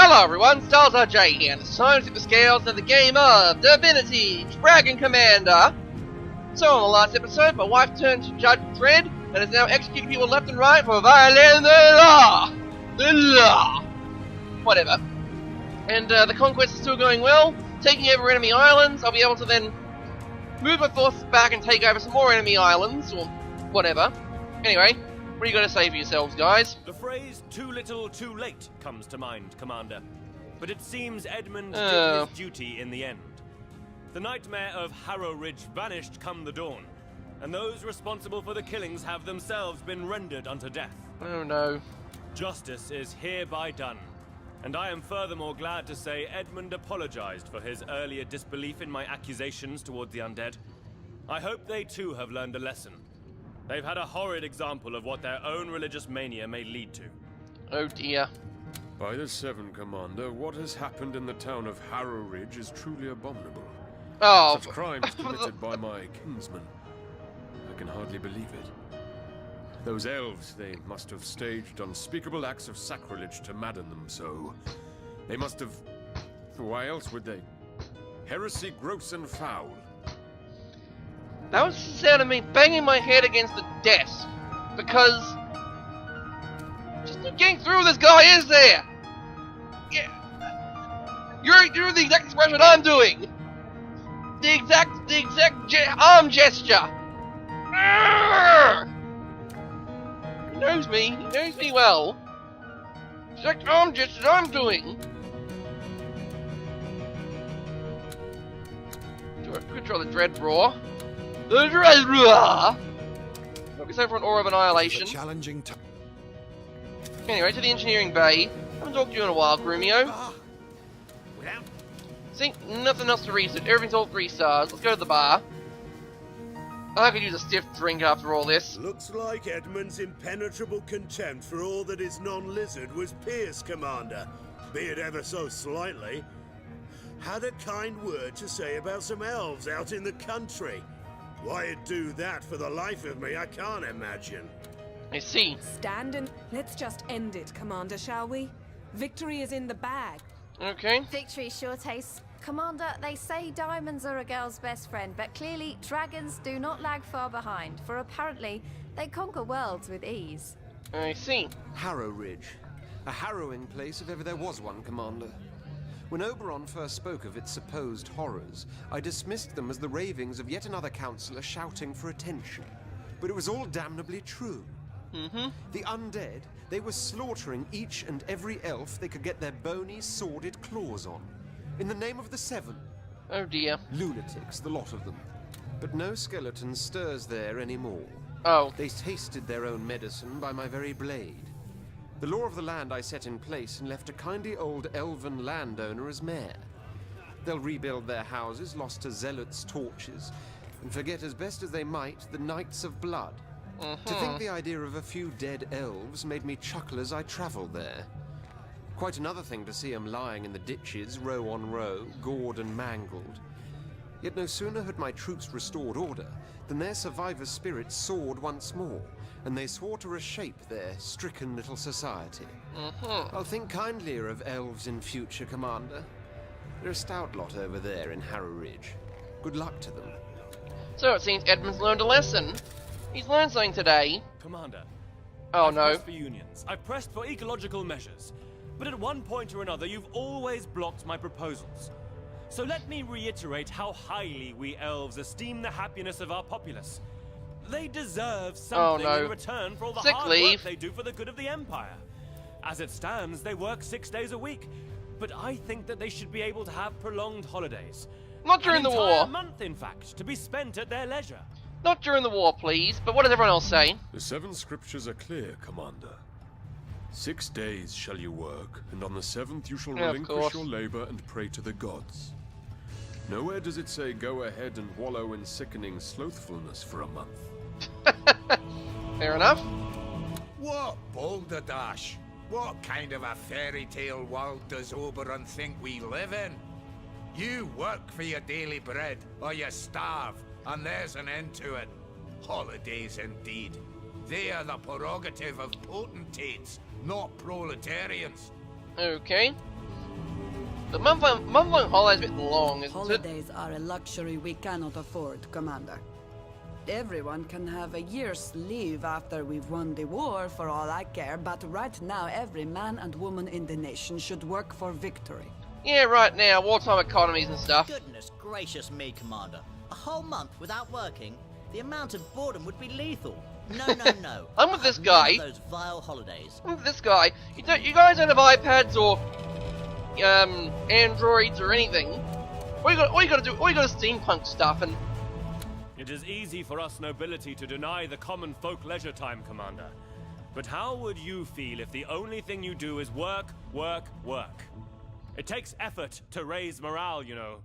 Hello everyone, StarsRJ here, and it's time to tip the scales of the game of Divinity, Dragon Commander. So in the last episode, my wife turned to Judge Dredd, and is now executing people left and right for violating the law! The law! Whatever. And the conquest is still going well, taking over enemy islands. I'll be able to then move my forces back and take over some more enemy islands, or whatever. Anyway, what do you got to say for yourselves, guys? The phrase, too little, too late, comes to mind, Commander. But it seems Edmund did his duty in the end. The nightmare of Harrow Ridge vanished come the dawn, and those responsible for the killings have themselves been rendered unto death. Oh no. Justice is hereby done, and I am furthermore glad to say Edmund apologized for his earlier disbelief in my accusations toward the undead. I hope they too have learned a lesson. They've had a horrid example of what their own religious mania may lead to. Oh dear. By the Seven, Commander, what has happened in the town of Harrow Ridge is truly abominable. Oh. Such crimes committed by my kinsmen. I can hardly believe it. Those elves, they must have staged unspeakable acts of sacrilege to madden them so. They must have... Why else would they? Heresy gross and foul. That was the sound of me banging my head against the desk. Because... just getting through this guy is there! Yeah. You're doing the exact expression I'm doing! The exact arm gesture! Arrgh! He knows me well. Exact arm gesture I'm doing! Good try the Dread Roar. The Dread Roar! It's time for an Aura of Annihilation. Challenging time. Anyway, to the engineering bay. I haven't talked to you in a while, Grumio. See, nothing else to research. Everything's all 3 stars. Let's go to the bar. I could use a stiff drink after all this. Looks like Edmund's impenetrable contempt for all that is non-lizard was pierced, Commander, be it ever so slightly. Had a kind word to say about some elves out in the country. Why it'd do that for the life of me, I can't imagine. I see. Stand and let's just end it, Commander, shall we? Victory is in the bag. Okay. Victory sure tastes. Commander, they say diamonds are a girl's best friend, but clearly dragons do not lag far behind, for apparently they conquer worlds with ease. I see. Harrow Ridge. A harrowing place if ever there was one, Commander. When Oberon first spoke of its supposed horrors, I dismissed them as the ravings of yet another counselor shouting for attention. But it was all damnably true. The undead, they were slaughtering each and every elf they could get their bony, sordid claws on. In the name of the Seven. Oh dear. Lunatics, the lot of them. But no skeleton stirs there anymore. Oh. They tasted their own medicine by my very blade. The law of the land I set in place and left a kindly old elven landowner as mayor. They'll rebuild their houses, lost to zealots' torches, and forget as best as they might the Knights of Blood. To think the idea of a few dead elves made me chuckle as I travelled there. Quite another thing to see them lying in the ditches, row on row, gored and mangled. Yet no sooner had my troops restored order than their survivor spirits soared once more, and they swore to reshape their stricken little society. I'll think kindlier of elves in future, Commander. They're a stout lot over there in Harrow Ridge. Good luck to them. So it seems Edmund's learned a lesson. He's learned something today. Commander, Oh I've no. pressed for unions. I've pressed for ecological measures. But at one point or another, you've always blocked my proposals. So let me reiterate how highly we elves esteem the happiness of our populace. They deserve something no. in return for all the Sick hard leave. work they do for the good of the Empire. As it stands, they work 6 days a week. But I think that they should be able to have prolonged holidays. Not during the An entire war. month, in fact, to be spent at their leisure. Not during the war, please. But what does everyone else say? The 7 scriptures are clear, Commander. 6 days shall you work, and on the 7th you shall Yeah, of relinquish course. your labor and pray to the gods. Nowhere does it say go ahead and wallow in sickening slothfulness for a month. Fair enough. What balderdash? What kind of a fairy tale world does Oberon think we live in? You work for your daily bread, or you starve, and there's an end to it. Holidays indeed. They are the prerogative of potentates, not proletarians. Okay. The month-long holiday's a bit long, isn't it? Holidays are a luxury we cannot afford, Commander. Everyone can have a year's leave after we've won the war, for all I care, but right now every man and woman in the nation should work for victory. Yeah, right now, wartime economies and stuff. Goodness gracious me, Commander. A whole month without working? The amount of boredom would be lethal. No, no, no. I'm with this guy. Those vile holidays. I'm with this guy. You guys don't have iPads or Androids or anything. All you got to steampunk stuff and. It is easy for us nobility to deny the common folk leisure time, Commander. But how would you feel if the only thing you do is work, work, work? It takes effort to raise morale, you know.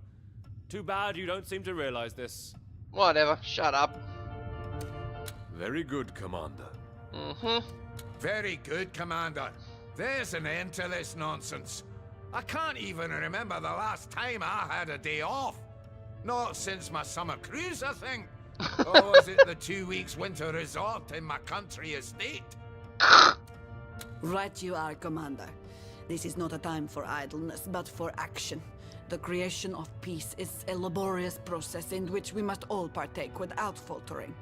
Too bad you don't seem to realize this. Whatever, shut up. Very good, Commander. Very good, Commander. There's an end to this nonsense. I can't even remember the last time I had a day off. Not since my summer cruise, I think. Or was it the 2 weeks winter resort in my country estate? Right you are, Commander. This is not a time for idleness, but for action. The creation of peace is a laborious process in which we must all partake without faltering.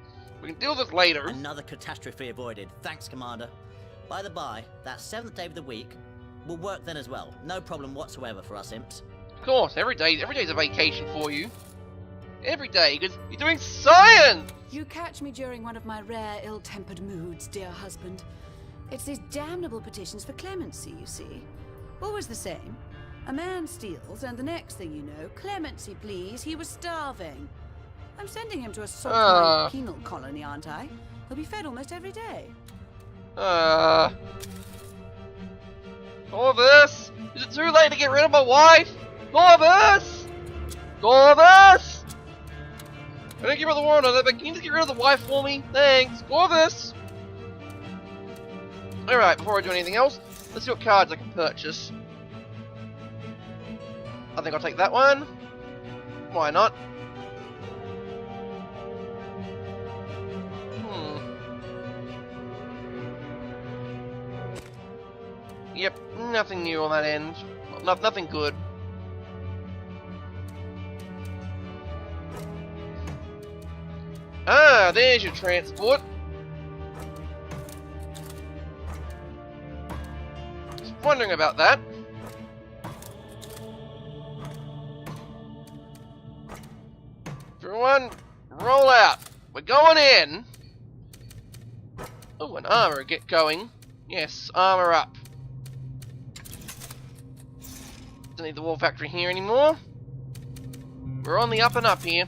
We can deal with this later. Another catastrophe avoided. Thanks, Commander. By the by, that 7th day of the week will work then as well. No problem whatsoever for us imps. Of course, every day's a vacation for you. Every day, because you're doing science! You catch me during one of my rare ill-tempered moods, dear husband. It's these damnable petitions for clemency, you see. Always the same. A man steals, and the next thing you know, clemency please, he was starving. I'm sending him to a sort of penal colony, aren't I? He'll be fed almost every day. Corvus! Is it too late to get rid of my wife? Corvus! Corvus! I don't give her the war on it, but can you just get rid of the wife for me? Thanks, Corvus! Alright, before I do anything else, let's see what cards I can purchase. I think I'll take that one. Why not? Yep, nothing new on that end. Nothing good. Ah, there's your transport. Just wondering about that. Everyone, roll out. We're going in. Oh, an armor get going. Yes, armor up. Don't need the war factory here anymore. We're on the up and up here.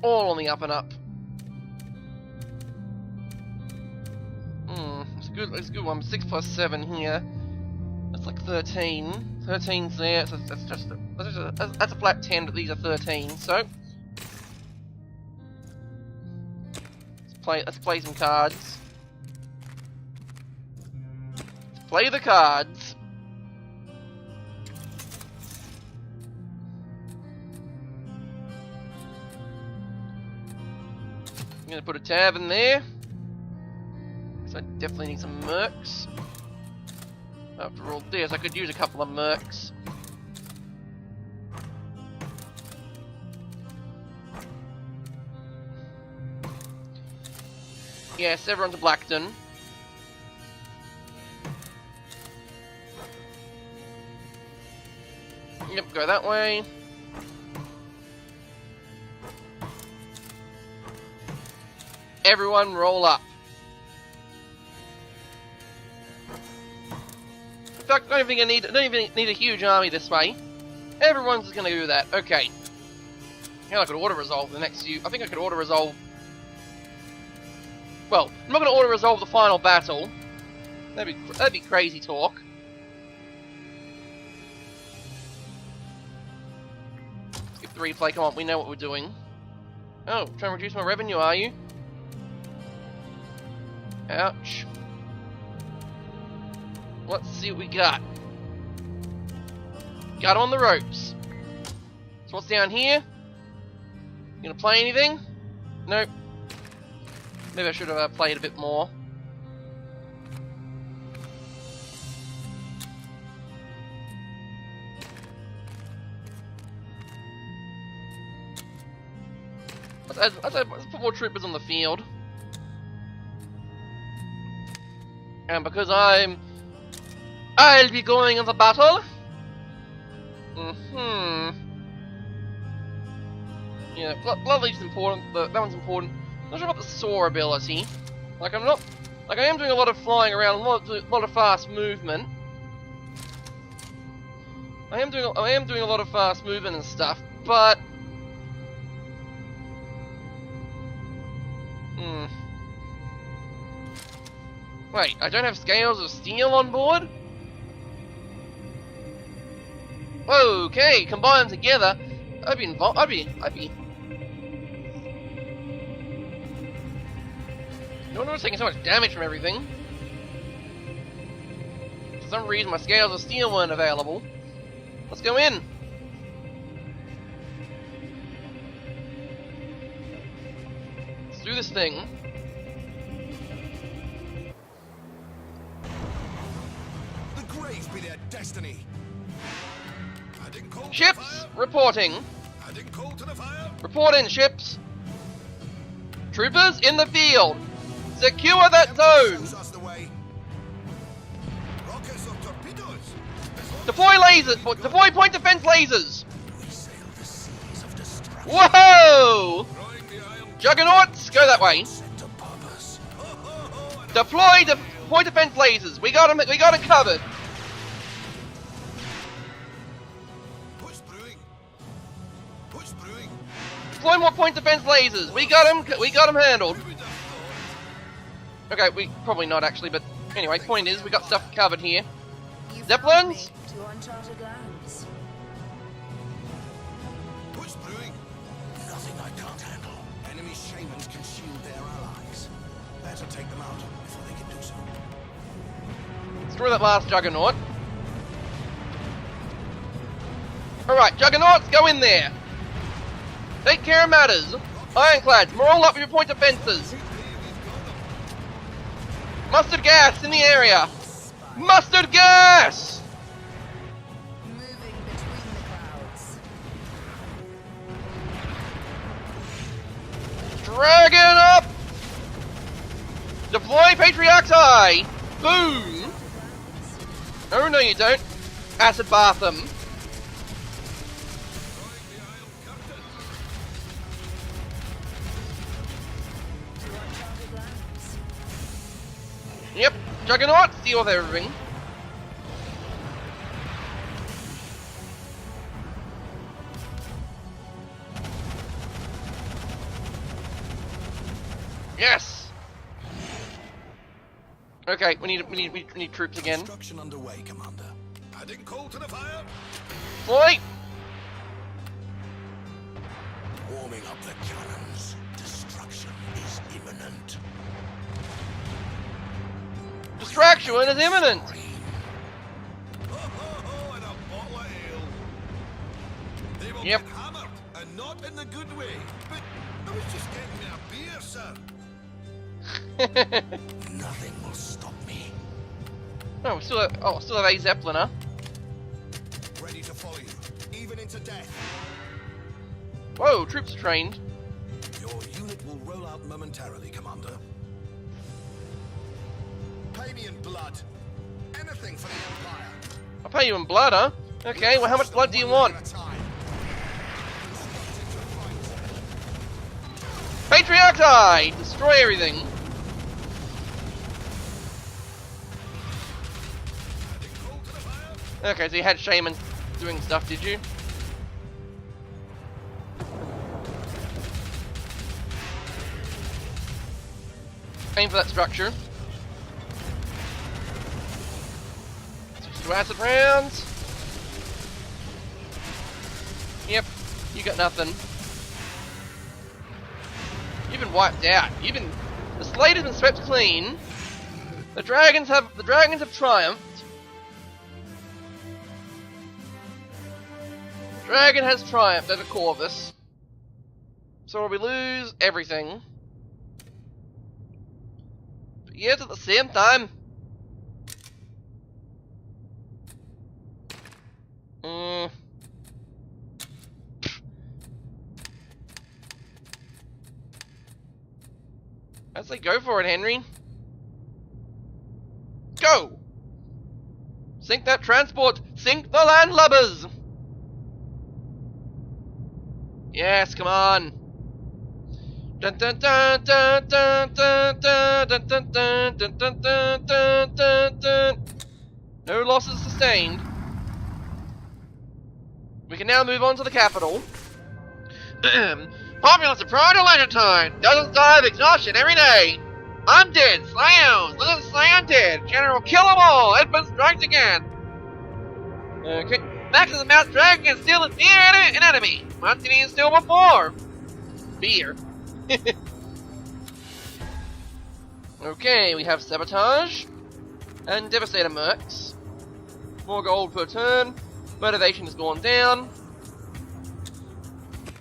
All on the up and up. It's a good one. 6 plus 7 here. That's like 13. 13's there. So that's a flat 10, but these are 13. So let's play some cards. Let's play the cards. I'm gonna put a tab in there. So I definitely need some mercs. After all this, I could use a couple of mercs. Yes, everyone's a Blackton. Yep, go that way. Everyone roll up. In fact, I don't even need a huge army this way. Everyone's just gonna do that. Okay. Yeah, I could auto-resolve the next few. I think I could auto-resolve. Well, I'm not gonna auto-resolve the final battle. That'd be crazy talk. Skip the replay. Come on, we know what we're doing. Oh, trying to reduce my revenue, are you? Ouch. Let's see what we got. Got on the ropes. So what's down here? You gonna play anything? Nope. Maybe I should have played a bit more. let's put more troopers on the field. And because I'll be going into battle. Yeah, Bloodleaf's important. That one's important. Not sure about the soar ability. Like I am doing a lot of flying around, a lot of fast movement. I am doing a lot of fast movement and stuff, but wait, I don't have scales of steel on board? Okay, combine them together. I'd be. No wonder I was taking so much damage from everything. For some reason, my scales of steel weren't available. Let's go in. Let's do this thing. The grave be their destiny. Ships reporting. Report in, ships. Troopers in the field. Secure that zone. Deploy lasers. Deploy point defense lasers. Whoa! Juggernauts, go that way. Deploy the point defense lasers. We got them. We got it covered. Deploy more point defense lasers. We got them. We got them handled. Okay, we probably not actually, but anyway. Point is, we got stuff covered here. Zeppelins. To uncharted lands. What's brewing? Nothing I can't handle. Enemy shamans can shield their allies. Better take them out before they can do so. Destroy that last Juggernaut. Alright, Juggernauts, go in there. Take care of matters. Ironclads, roll up with your point defenses. Mustard gas in the area. Mustard gas! Moving between the clouds. Dragon up! Deploy Patriarch's Eye! Boom! Oh no you don't. Acid bath them. Yep, Juggernaut, deal with everything. Yes. Okay, we need troops again. Construction underway, Commander. Adding coal to the fire. Flight. Warming up the cannons. Destruction is imminent. Distraction is imminent. And a bottle of ale. They will Yep. get hammered, and not in the good way. But I was just getting me a beer, sir. Nothing will stop me. No, we still have, still have a Zeppeliner. Ready to follow you, even into death. Whoa, troops are trained. Your unit will roll out momentarily, Commander. Pay me in blood. Anything for the Empire. I'll pay you in blood, huh? Okay, well how much blood do you want? Patriarch's Eye! Destroy everything. Okay, so you had shamans doing stuff, did you? Aim for that structure. Switch to acid rounds. Yep, you got nothing. You've been wiped out. The slate has been swept clean. The dragons have triumphed. Dragon has triumphed over Corvus. So we lose everything. But yet at the same time, I say go for it, Henry. Go! Sink that transport! Sink the landlubbers! Yes, come on! Dun dun dun dun dun dun dun dun dun dun dun dun dun dun dun dun. No losses sustained. We can now move on to the capital. Populace of pride or legend time! Dozens die of exhaustion every day! Undead, slay elves, let us slay undead! General kill them all! Edmund strikes again! Okay. Max is a mouse dragon and still an enemy! Once he still before! Fear. Okay, we have Sabotage and Devastator Mercs. 4 gold per turn. Motivation has gone down.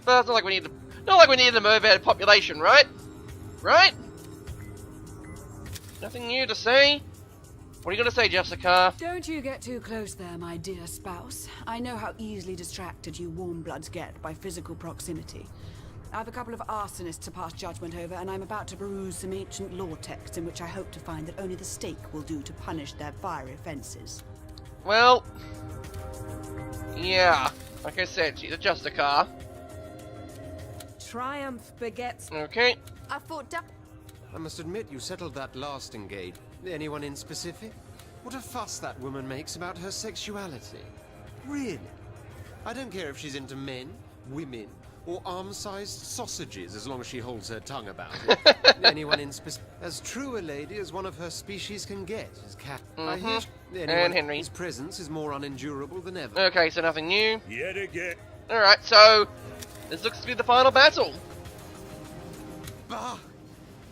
But it's not like we need a motivated population, right? Right? Nothing new to say? What are you gonna say, Jessica? Don't you get too close there, my dear spouse. I know how easily distracted you warm bloods get by physical proximity. I have a couple of arsonists to pass judgment over, and I'm about to peruse some ancient law texts in which I hope to find that only the stake will do to punish their fiery offenses. Well, yeah. Like I said, she's a Justicar. Triumph begets... Okay. I thought I must admit, you settled that last engage. Anyone in specific? What a fuss that woman makes about her sexuality. Really? I don't care if she's into men, women, or arm-sized sausages, as long as she holds her tongue about it. Anyone in as true a lady as one of her species can get is cat. I hear and Henry. His presence is more unendurable than ever. Okay, so nothing new. Yet again. Alright, so this looks to be the final battle. Bah!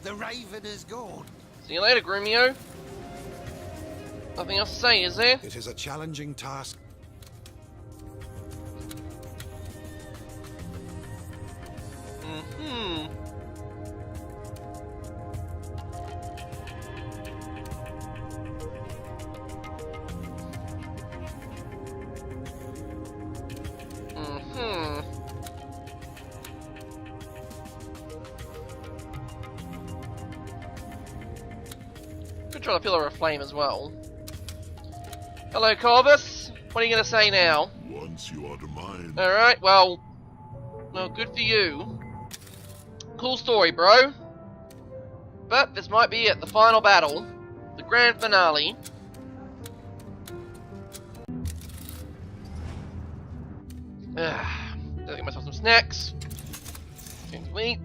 The Raven is gone. See you later, Grumio. Nothing else to say, is there? It is a challenging task. Could try the Pillar of Flame as well. Hello, Corvus. What are you going to say now? Once you are mine. Alright, well, good for you. Cool story, bro. But this might be it, the final battle. The grand finale. Gotta get myself some snacks. Things to eat.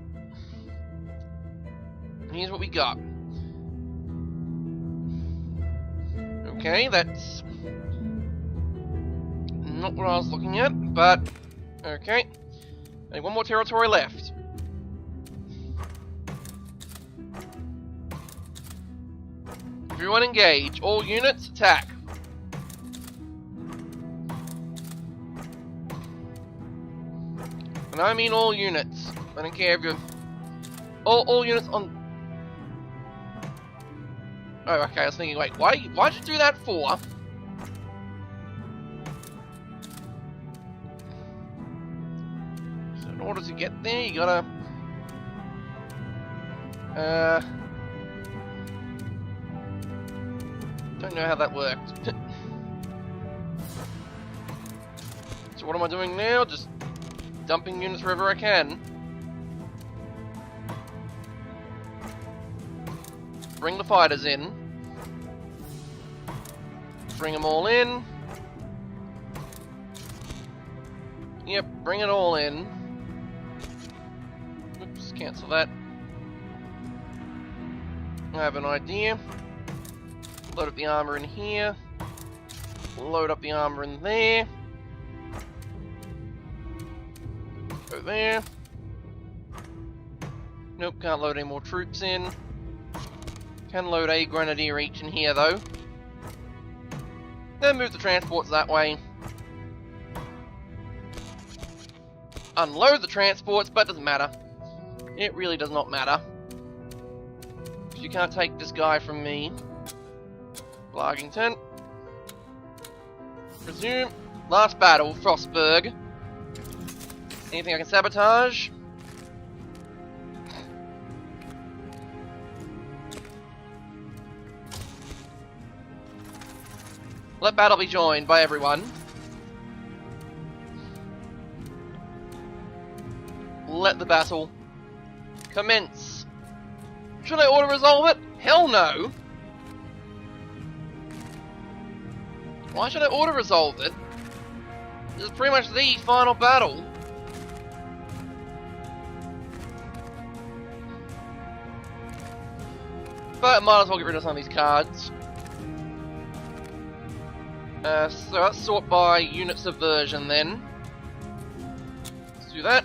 And here's what we got. Okay, that's not what I was looking at, but okay. Only one more territory left. Everyone engage. All units attack. And I mean all units. I don't care if you're all units on. Oh, okay. I was thinking, wait, why'd you do that for? So in order to get there, you gotta don't know how that worked. So what am I doing now? Just dumping units wherever I can. Bring the fighters in. Bring them all in. Yep, bring it all in. Oops, cancel that. I have an idea. Load up the armor in here. Load up the armor in there. Go there. Nope, can't load any more troops in. Can load a grenadier each in here though. Then move the transports that way. Unload the transports, but it doesn't matter. It really does not matter. You can't take this guy from me. Largington. Resume. Last battle, Frostburg. Anything I can sabotage? Let battle be joined by everyone. Let the battle commence. Should I auto-resolve it? Hell no! Why should I auto-resolve it? This is pretty much the final battle. But I might as well get rid of some of these cards. So let's sort by unit subversion then. Let's do that.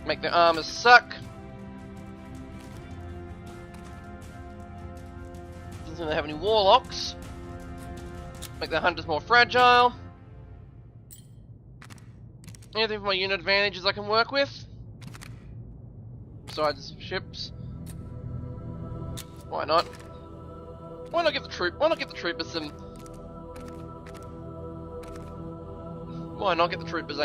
Make their armors suck. Doesn't seem they have any warlocks. Make their hunters more fragile. Anything for my unit advantages I can work with? Besides ships. Why not? Why not give the troopers some? Why not get the troopers a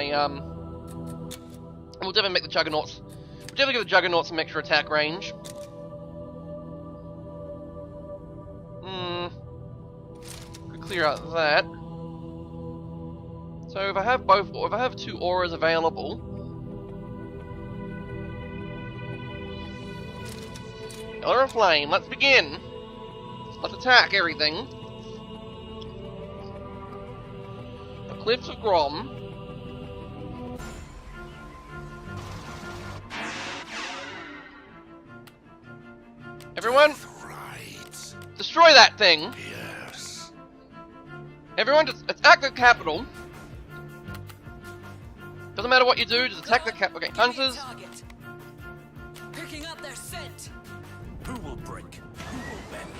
We'll definitely make the juggernauts. We'll definitely give the juggernauts some extra attack range. Could clear out that. So if I have two auras available, Pillar of Flame, let's begin. Let's attack everything. The Cliffs of Grom. Everyone, destroy that thing. Yes. Everyone, just attack the capital. Doesn't matter what you do, just attack the capital. Okay, hunters. Picking up their scent. Who will break? Who will bend?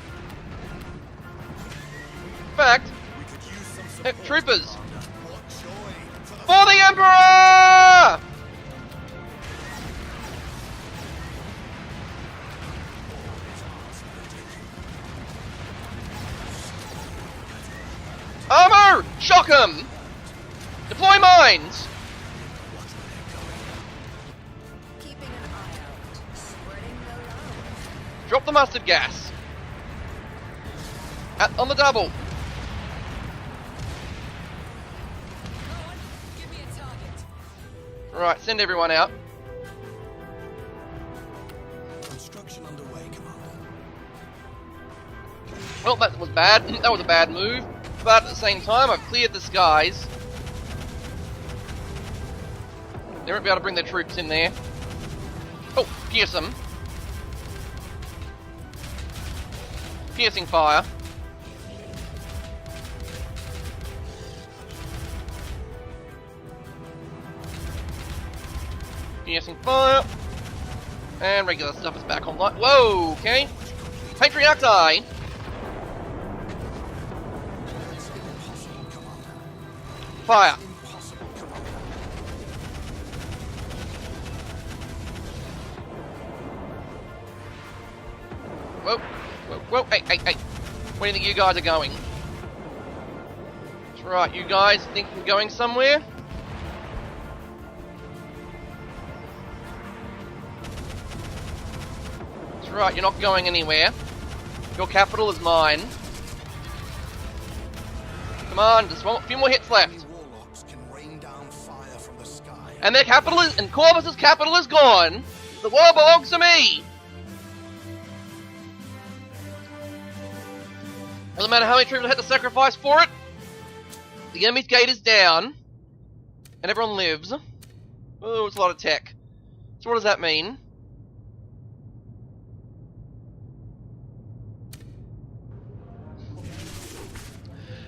In fact, We could use some support, troopers, Commander. What joy for the Emperor! Armor! Shock 'em! Deploy mines! Keeping an eye out. Spreading the love. Drop the mustard gas. On the double. Give me a target. Right, send everyone out. Construction underway, Commander. Well, that was bad. That was a bad move. But at the same time, I've cleared the skies. They won't be able to bring their troops in there. Oh, pierce them. Piercing fire. Piercing fire. And regular stuff is back online. Whoa, okay. Patriarchai. Fire. Whoa, whoa, whoa, hey, hey, hey. Where do you think you guys are going? That's right, you guys think you're going somewhere? That's right, you're not going anywhere. Your capital is mine. Come on, just a few more hits left. Warlocks can rain down fire from the sky. And their capital is, and Corvus's capital is gone. The world belongs to me. Doesn't matter how many troops I had to sacrifice for it. The enemy's gate is down, and everyone lives. Oh, it's a lot of tech. So what does that mean?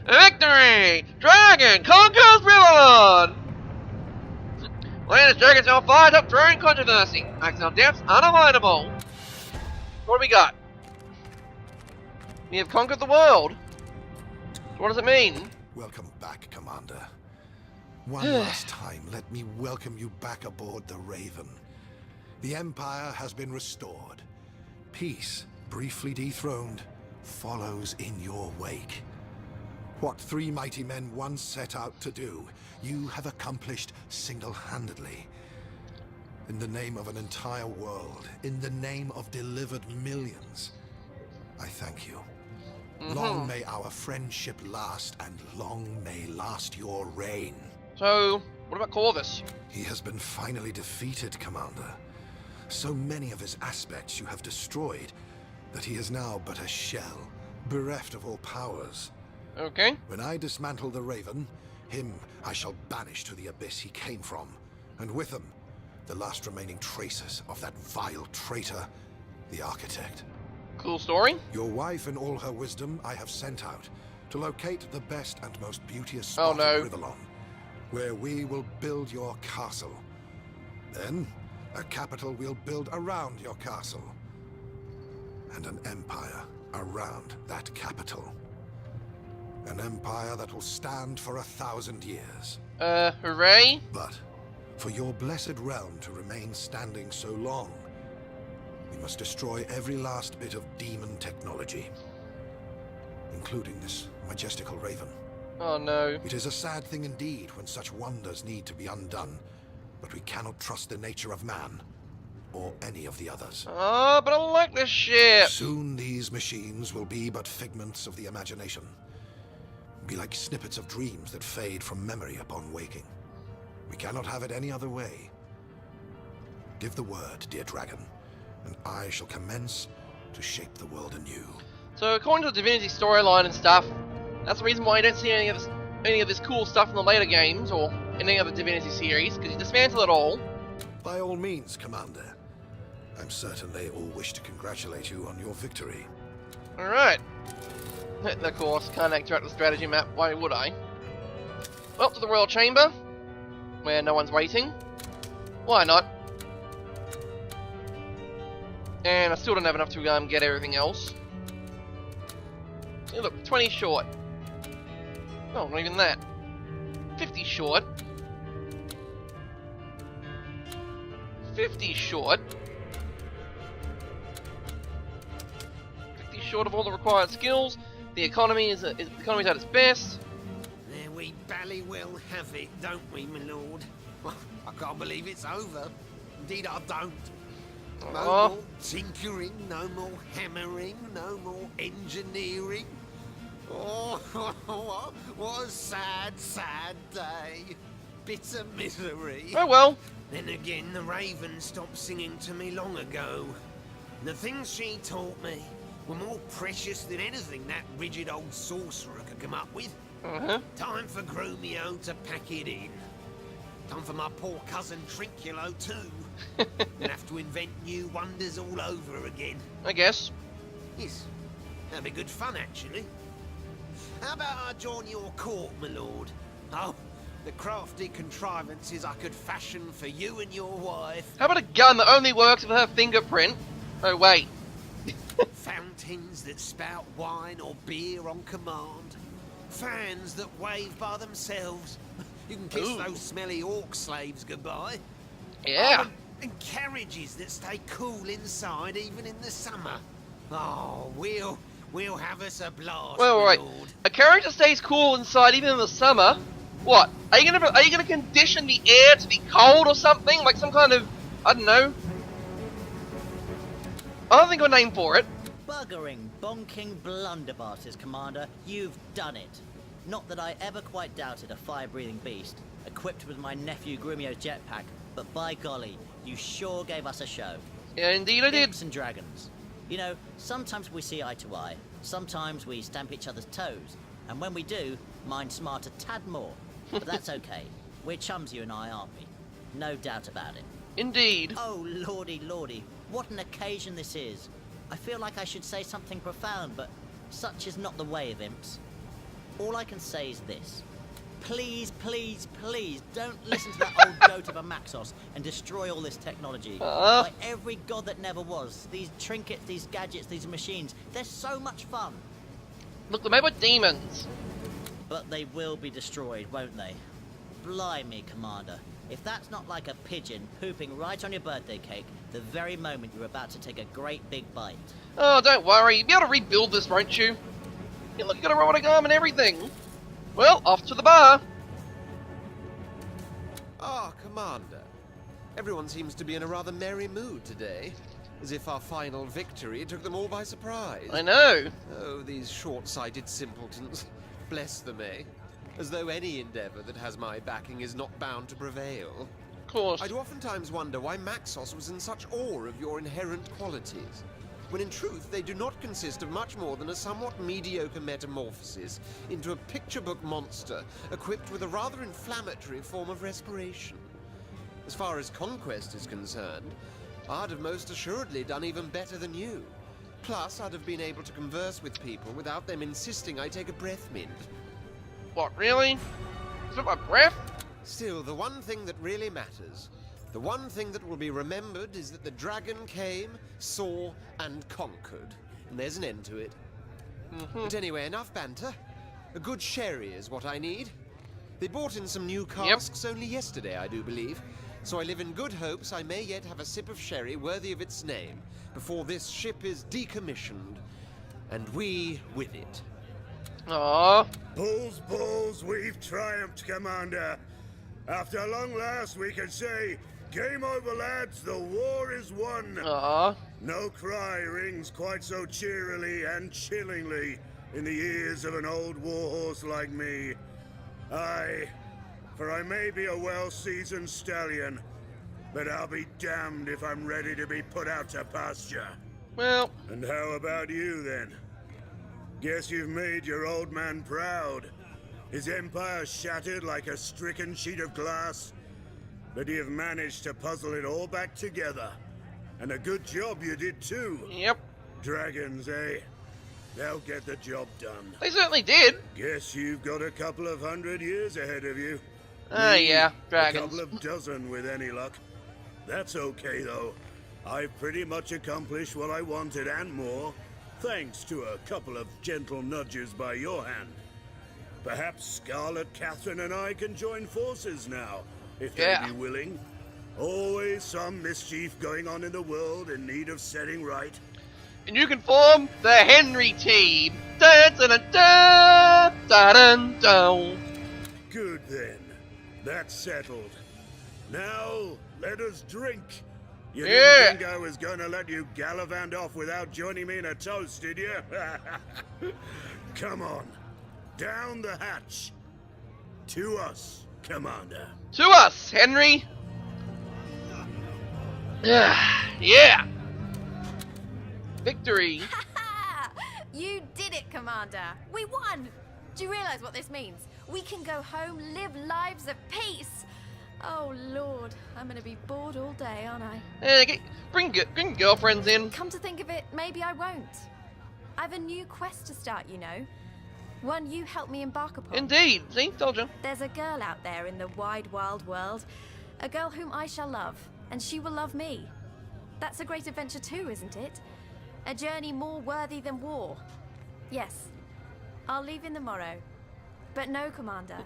Victory! Dragon conquers Riverrun! Latest dragons on fire up throwing controversy. Maximum depths unavoidable. What do we got? We have conquered the world. So what does it mean? Welcome back, Commander. One last time, let me welcome you back aboard the Raven. The Empire has been restored. Peace, briefly dethroned, follows in your wake. What three mighty men once set out to do, you have accomplished single-handedly. In the name of an entire world, in the name of delivered millions, I thank you. Long may our friendship last, and long may last your reign. So, what about Corvus? He has been finally defeated, Commander. So many of his aspects you have destroyed that he is now but a shell, bereft of all powers. Okay. When I dismantle the Raven, him I shall banish to the abyss he came from, and with him, the last remaining traces of that vile traitor, the Architect. Cool story. Your wife and all her wisdom I have sent out to locate the best and most beauteous spot in Rivalon, where we will build your castle. Then, a capital we'll build around your castle, and an empire around that capital. An empire that will stand for 1,000 years. Hooray? But for your blessed realm to remain standing so long, we must destroy every last bit of demon technology, including this majestical raven. Oh no. It is a sad thing indeed when such wonders need to be undone, but we cannot trust the nature of man, or any of the others. Oh, but I like this ship. Soon these machines will be but figments of the imagination. Be like snippets of dreams that fade from memory upon waking. We cannot have it any other way. Give the word, dear dragon, and I shall commence to shape the world anew. So according to the Divinity storyline and stuff, that's the reason why you don't see any of this cool stuff in the later games or in any other Divinity series, because you dismantle it all. By all means, Commander. I'm certain they all wish to congratulate you on your victory. Alright. Of course, can't extract the strategy map, why would I? Up to the Royal Chamber, where no one's waiting. Why not? And I still don't have enough to get everything else. See, look, 20 short. Oh, not even that. 50 short. 50 short. 50 short of all the required skills. The economy is economy's at its best. There we bally well have it, don't we, my lord? I can't believe it's over. Indeed, I don't. No more tinkering, no more hammering, no more engineering. Oh, what a sad, sad day. Bitter misery. Oh well. Then again, the Raven stopped singing to me long ago. The things she taught me were more precious than anything that rigid old sorcerer could come up with. Time for Grumio to pack it in. Time for my poor cousin Trinculo too. We'll have to invent new wonders all over again. I guess. Yes, that'd be good fun actually. How about I join your court, my lord? Oh, the crafty contrivances I could fashion for you and your wife. How about a gun that only works with her fingerprint? Oh wait. Fountains that spout wine or beer on command. Fans that wave by themselves. You can kiss those smelly orc slaves goodbye. Yeah. Oh, and carriages that stay cool inside even in the summer. Oh, we'll have us a blast. Well, right. Lord. A character stays cool inside even in the summer. What? Are you gonna condition the air to be cold or something? Like some kind of, I don't know. I don't think of a name for it. Buggering, bonking blunderbusses, Commander. You've done it. Not that I ever quite doubted a fire-breathing beast, equipped with my nephew Grumio's jetpack, but by golly, you sure gave us a show. Yeah, indeed I did. Imps and dragons. You know, sometimes we see eye to eye, sometimes we stamp each other's toes, and when we do, mine's smart a tad more. But that's okay. We're chums, you and I, aren't we? No doubt about it. Indeed. Oh, lordy, lordy, what an occasion this is. I feel like I should say something profound, but such is not the way of imps. All I can say is this. Please, please, please, don't listen to that old goat of a Maxos and destroy all this technology. By every god that never was, these trinkets, these gadgets, these machines, they're so much fun. Look, they're made by demons. But they will be destroyed, won't they? Blimey, Commander. If that's not like a pigeon pooping right on your birthday cake the very moment you're about to take a great big bite. Oh, don't worry. You'll be able to rebuild this, won't you? Yeah, look, you got a robotic arm and everything. Well, off to the bar. Ah, Commander. Everyone seems to be in a rather merry mood today. As if our final victory took them all by surprise. I know. Oh, these short-sighted simpletons. Bless them, eh? As though any endeavor that has my backing is not bound to prevail. Of course. I do oftentimes wonder why Maxos was in such awe of your inherent qualities, when in truth they do not consist of much more than a somewhat mediocre metamorphosis into a picture book monster equipped with a rather inflammatory form of respiration. As far as conquest is concerned, I'd have most assuredly done even better than you. Plus, I'd have been able to converse with people without them insisting I take a breath mint. What, really? Is it my breath? Still, the one thing that really matters, the one thing that will be remembered is that the dragon came, saw, and conquered. And there's an end to it. But anyway, enough banter. A good sherry is what I need. They brought in some new casks only yesterday, I do believe. So I live in good hopes I may yet have a sip of sherry worthy of its name before this ship is decommissioned, and we with it. Aww. Bulls, bulls, we've triumphed, Commander. After long last, we can say, game over, lads, the war is won. Aww. No cry rings quite so cheerily and chillingly in the ears of an old warhorse like me. Aye, for I may be a well-seasoned stallion, but I'll be damned if I'm ready to be put out to pasture. Well. And how about you, then? Guess you've made your old man proud. His empire shattered like a stricken sheet of glass, but you've managed to puzzle it all back together. And a good job you did, too. Yep. Dragons, eh? They'll get the job done. They certainly did. Guess you've got a couple of 100 years ahead of you. Yeah, dragons. A couple of dozen with any luck. That's okay, though. I've pretty much accomplished what I wanted and more, thanks to a couple of gentle nudges by your hand. Perhaps Scarlet, Catherine, and I can join forces now, if they'd be willing. Always some mischief going on in the world in need of setting right. And you can form the Henry team. Dun, dun, dun, dun, dun, dun, dun. Good then. That's settled. Now, let us drink. You didn't think I was going to let you gallivant off without joining me in a toast, did you? Come on. Down the hatch. To us, Commander. To us, Henry. Yeah. Victory. You did it, Commander. We won. Do you realize what this means? We can go home, live lives of peace. Oh, Lord. I'm going to be bored all day, aren't I? Bring girlfriends in. Come to think of it, maybe I won't. I've a new quest to start, you know. One you helped me embark upon. Indeed. See? Told you. There's a girl out there in the wide, wild world. A girl whom I shall love, and she will love me. That's a great adventure too, isn't it? A journey more worthy than war. Yes. I'll leave in the morrow. But know, Commander,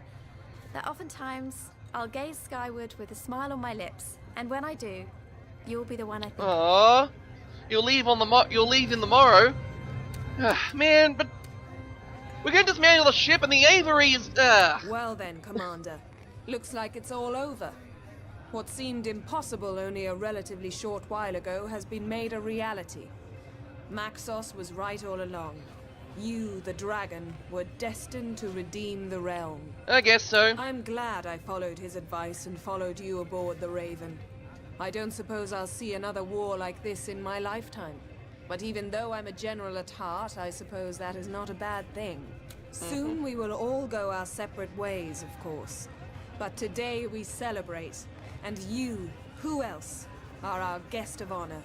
that oftentimes I'll gaze skyward with a smile on my lips, and when I do, you'll be the one I think. Aww. You'll leave in the morrow. Man, but we're going to dismantle the ship and the Aviary is... Well then, Commander. Looks like it's all over. What seemed impossible only a relatively short while ago has been made a reality. Maxos was right all along. You, the dragon, were destined to redeem the realm. I guess so. I'm glad I followed his advice and followed you aboard the Raven. I don't suppose I'll see another war like this in my lifetime. But even though I'm a general at heart, I suppose that is not a bad thing. Soon we will all go our separate ways, of course. But today we celebrate. And you, who else, are our guest of honor.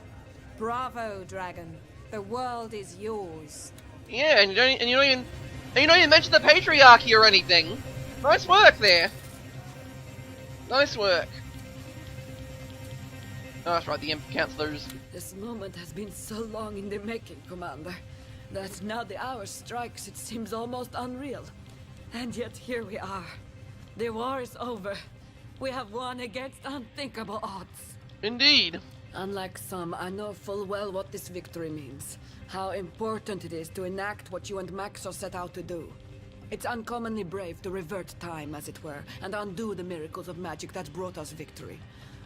Bravo, dragon. The world is yours. Yeah, and you don't even mention the patriarchy or anything. Nice work there. Nice work. Oh, that's right, the Imp Counselors. This moment has been so long in the making, Commander, that now the hour strikes, it seems almost unreal. And yet here we are. The war is over. We have won against unthinkable odds. Indeed. Unlike some, I know full well what this victory means. How important it is to enact what you and Maxos set out to do. It's uncommonly brave to revert time, as it were, and undo the miracles of magic that brought us victory.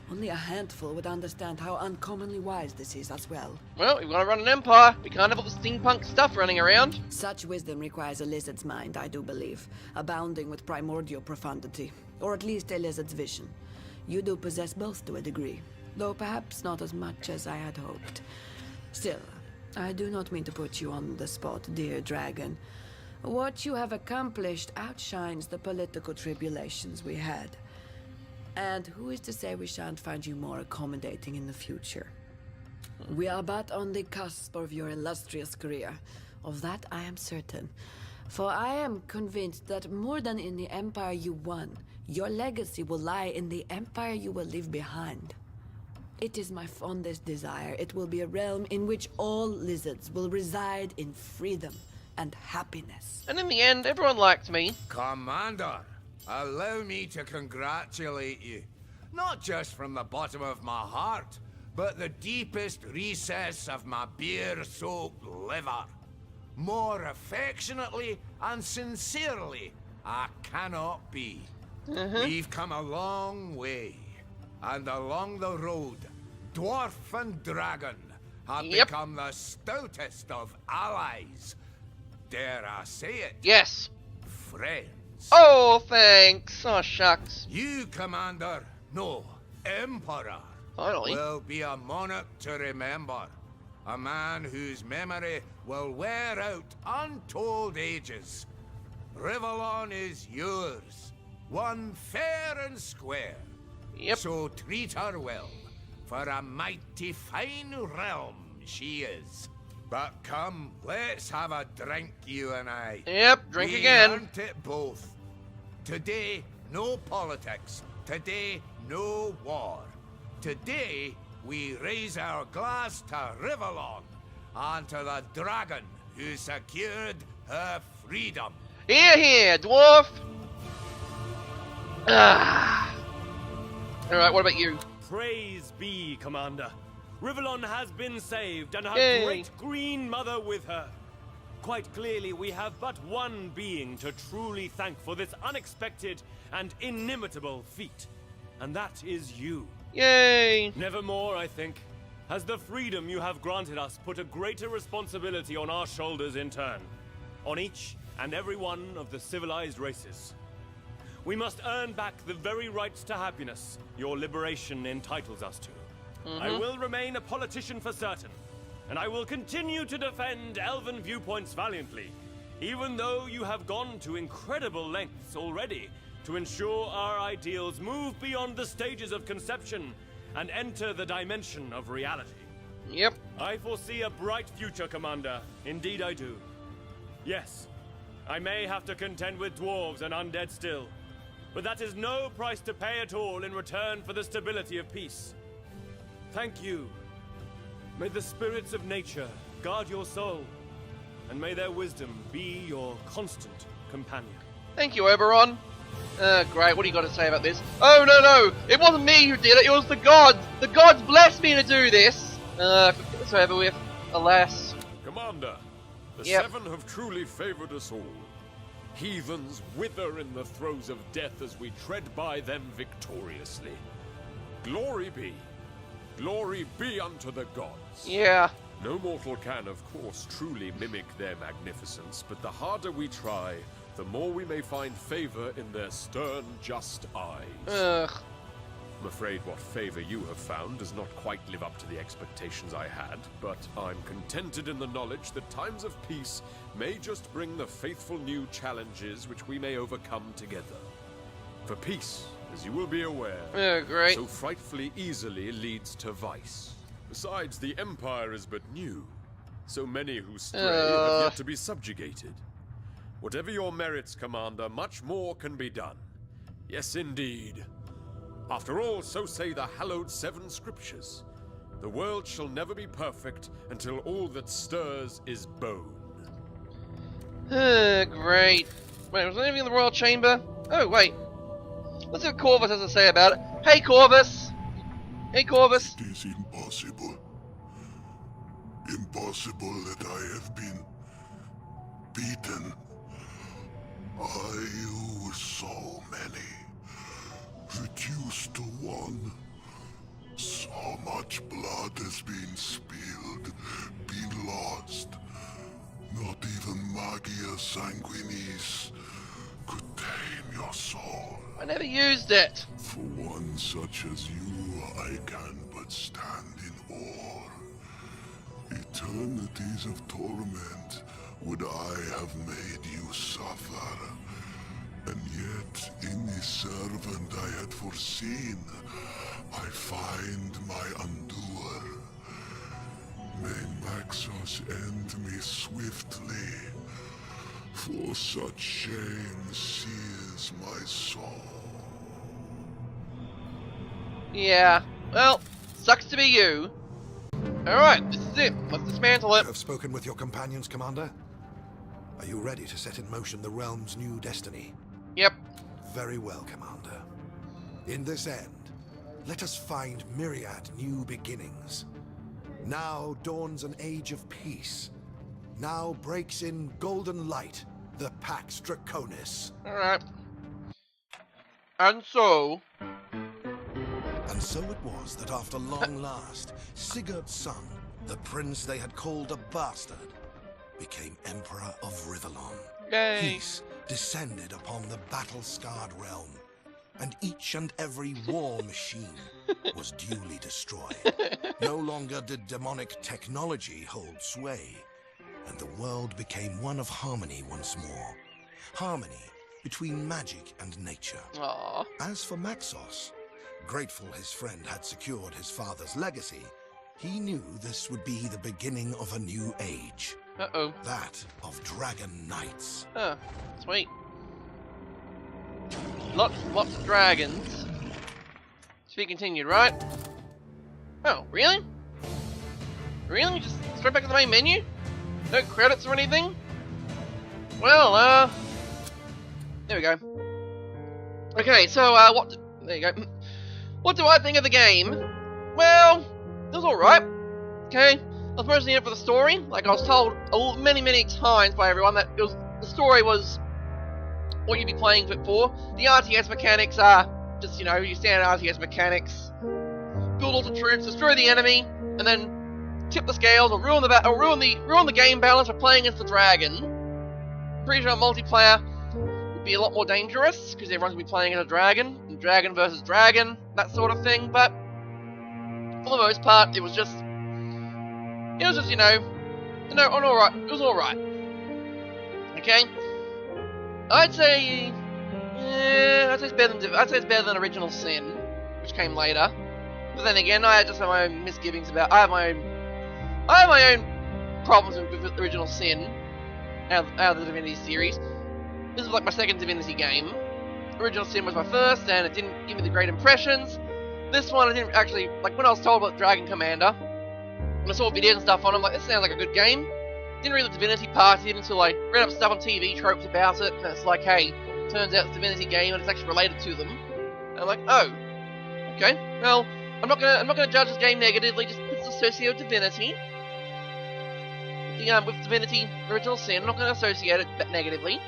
Only a handful would understand how uncommonly wise this is as well. Well, we want to run an empire. We can't have all the steampunk stuff running around. Such wisdom requires a lizard's mind, I do believe, abounding with primordial profundity, or at least a lizard's vision. You do possess both to a degree, though perhaps not as much as I had hoped. Still, I do not mean to put you on the spot, dear dragon. What you have accomplished outshines the political tribulations we had. And who is to say we shan't find you more accommodating in the future? We are but on the cusp of your illustrious career. Of that I am certain. For I am convinced that more than in the empire you won, your legacy will lie in the empire you will leave behind. It is my fondest desire it will be a realm in which all lizards will reside in freedom and happiness. And in the end, everyone liked me. Commander, allow me to congratulate you. Not just from the bottom of my heart, but the deepest recess of my beer-soaked liver. More affectionately and sincerely, I cannot be. We've come a long way, and along the road, dwarf and dragon have become the stoutest of allies. Dare I say it? Yes. Friends. Oh, thanks. Oh, shucks. You, Commander, no, Emperor, Finally. will be a monarch to remember. A man whose memory will wear out untold ages. Rivellon is yours, one fair and square. Yep. So treat her well, for a mighty fine realm she is. But come, let's have a drink, you and I. Yep, drink we again. earned it both. Today, no politics. Today, no war. Today, we raise our glass to Rivellon and to the dragon who secured her freedom. Here, here, dwarf. Ah. All right, what about you? Praise be, Commander. Rivellon has been saved, and her Yay. great green mother with her. Quite clearly, we have but one being to truly thank for this unexpected and inimitable feat, and that is you. Yay! Nevermore, I think, has the freedom you have granted us put a greater responsibility on our shoulders in turn, on each and every one of the civilized races. We must earn back the very rights to happiness your liberation entitles us to. I will remain a politician for certain, and I will continue to defend elven viewpoints valiantly, even though you have gone to incredible lengths already to ensure our ideals move beyond the stages of conception and enter the dimension of reality. Yep. I foresee a bright future, Commander. Indeed I do. Yes, I may have to contend with dwarves and undead still, but that is no price to pay at all in return for the stability of peace. Thank you. May the spirits of nature guard your soul, and may their wisdom be your constant companion. Thank you, Oberon. Great, what do you got to say about this? Oh, no, it wasn't me who did it, it was the gods! The gods blessed me to do this! Get this over with, alas. Commander, the Seven have truly favored us all. Heathens wither in the throes of death as we tread by them victoriously. Glory be unto the gods. Yeah. No mortal can, of course, truly mimic their magnificence, but the harder we try, the more we may find favor in their stern, just eyes. Ugh. I'm afraid what favor you have found does not quite live up to the expectations I had, but I'm contented in the knowledge that times of peace may just bring the faithful new challenges which we may overcome together. For peace, as you will be aware, great. so frightfully easily leads to vice. Besides, the Empire is but new. So many who stray have yet to be subjugated. Whatever your merits, Commander, much more can be done. Yes, indeed. After all, so say the hallowed 7 scriptures. The world shall never be perfect until all that stirs is bone. Great. Wait, was there anything in the Royal Chamber? Oh, wait. Let's see what Corvus has to say about it. Hey, Corvus! Hey, Corvus! It is impossible. Impossible that I have been beaten. I who was so many, reduced to one. How much blood has been spilled, been lost. Not even Magia Sanguinis could tame your soul. I never used it. For one such as you, I can but stand in awe. Eternities of torment would I have made you suffer. And yet, in the servant I had foreseen, I find my undoer. May Maxos end me swiftly, for such shame sears my soul. Yeah, well, sucks to be you. Alright, this is it. Let's dismantle it. You have spoken with your companions, Commander? Are you ready to set in motion the realm's new destiny? Yep. Very well, Commander. In this end, let us find myriad new beginnings. Now dawns an age of peace. Now breaks in golden light the Pax Draconis. Alright. And so it was that after long last, Sigurd's son, the prince they had called a bastard, became Emperor of Rivellon. Yay. Peace descended upon the battle-scarred realm, and each and every war machine was duly destroyed. No longer did demonic technology hold sway, and the world became one of harmony once more. Harmony between magic and nature. Aww. As for Maxos, grateful his friend had secured his father's legacy, he knew this would be the beginning of a new age. Uh-oh. That of Dragon Knights. Huh. Sweet. Lots of dragons. To be continued, right? Oh, really? Really? Just straight back to the main menu? No credits or anything? Well, there we go. Okay, so, there you go. What do I think of the game? Well, it was alright. Okay, I was mostly in it for the story. Like I was told many times by everyone that the story was what you'd be playing it for. The RTS mechanics are just, you know, your standard RTS mechanics. Build lots of troops, destroy the enemy, and then tip the scales or ruin the game balance by playing against the dragon. Pretty sure multiplayer would be a lot more dangerous because everyone's gonna be playing as a dragon, and dragon versus dragon, that sort of thing. But for the most part, it was just you know, alright. It was alright. Okay, I'd say it's better than Original Sin, which came later. But then again, I just have my own misgivings about. I have my own problems with Original Sin out of the Divinity series. This is like my second Divinity game. Original Sin was my first, and it didn't give me the great impressions. This one, I didn't actually like when I was told about Dragon Commander. When I saw videos and stuff on it, I'm like, this sounds like a good game. Didn't read the Divinity part in until I read up stuff on TV tropes about it, and it's like, hey, turns out it's a Divinity game and it's actually related to them. And I'm like, oh, okay. Well, I'm not gonna judge this game negatively. Just it's associated with Divinity. With Divinity Original Sin, I'm not gonna associate it negatively.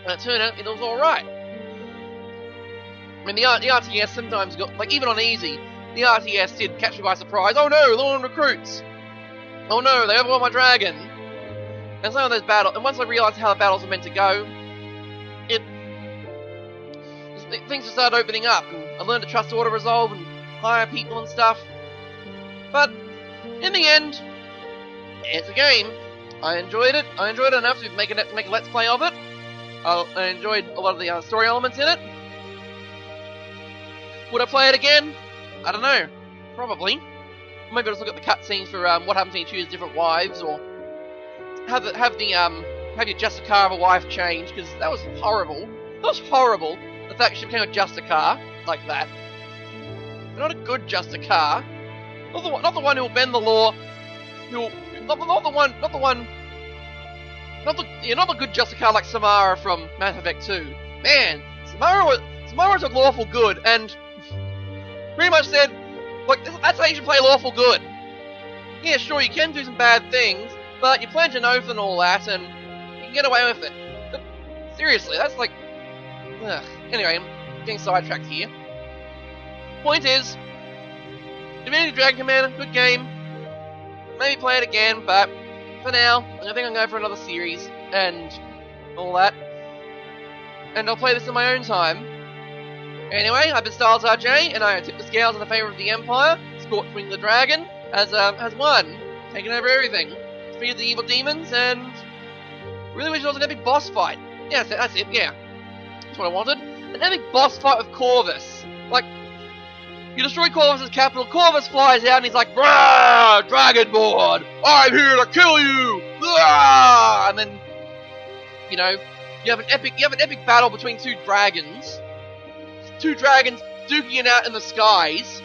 And it turned out it was all right. I mean, the RTS sometimes got like even on easy. The RTS did catch me by surprise. Oh no, they're on recruits! Oh no, they overwhelmed my dragon! And some of those battles, and once I realised how the battles were meant to go, things just started opening up, and I learned to trust auto-resolve and hire people and stuff. But, in the end, it's a game. I enjoyed it. I enjoyed it enough to make a let's play of it. I enjoyed a lot of the story elements in it. Would I play it again? I don't know. Probably. Maybe I'll just look at the cutscenes for what happens when you choose different wives, or have your Justicar of a wife change, because that was horrible. That was horrible. The fact she became a Justicar like that. But not a good Justicar. Not the one who will bend the law. Not the good Justicar like Samara from Mass Effect 2. Man, Samara took lawful good and pretty much said, look, that's how you should play lawful good. Yeah, sure, you can do some bad things, but you pledge an oath and all that, and you can get away with it. But seriously, that's like... Ugh. Anyway, I'm getting sidetracked here. Point is, Divinity Dragon Commander, good game. Maybe play it again, but for now, I think I'm going for another series and all that. And I'll play this in my own time. Anyway, I've been Styles RJ, and I tip the scales in the favour of the Empire. Scorchwing the Dragon has won, taken over everything, defeated the evil demons, and really wish it was an epic boss fight. Yeah, that's it, yeah. That's what I wanted. An epic boss fight with Corvus. Like, you destroy Corvus' capital, Corvus flies out and he's like, "Brah, Dragonborn, I'm here to kill you!" Brah! And then, you know, you have an epic battle between two dragons duking it out in the skies.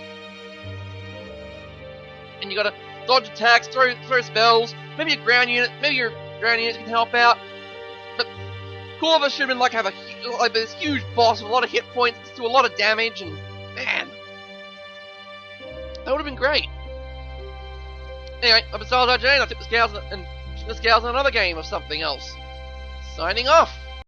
And you gotta dodge attacks, throw spells, maybe your ground units can help out. But Corvus should have been have this huge boss with a lot of hit points, do a lot of damage, and man, that would have been great. Anyway, I've been Styles RJ, and I'll tip the scales on another game of something else. Signing off.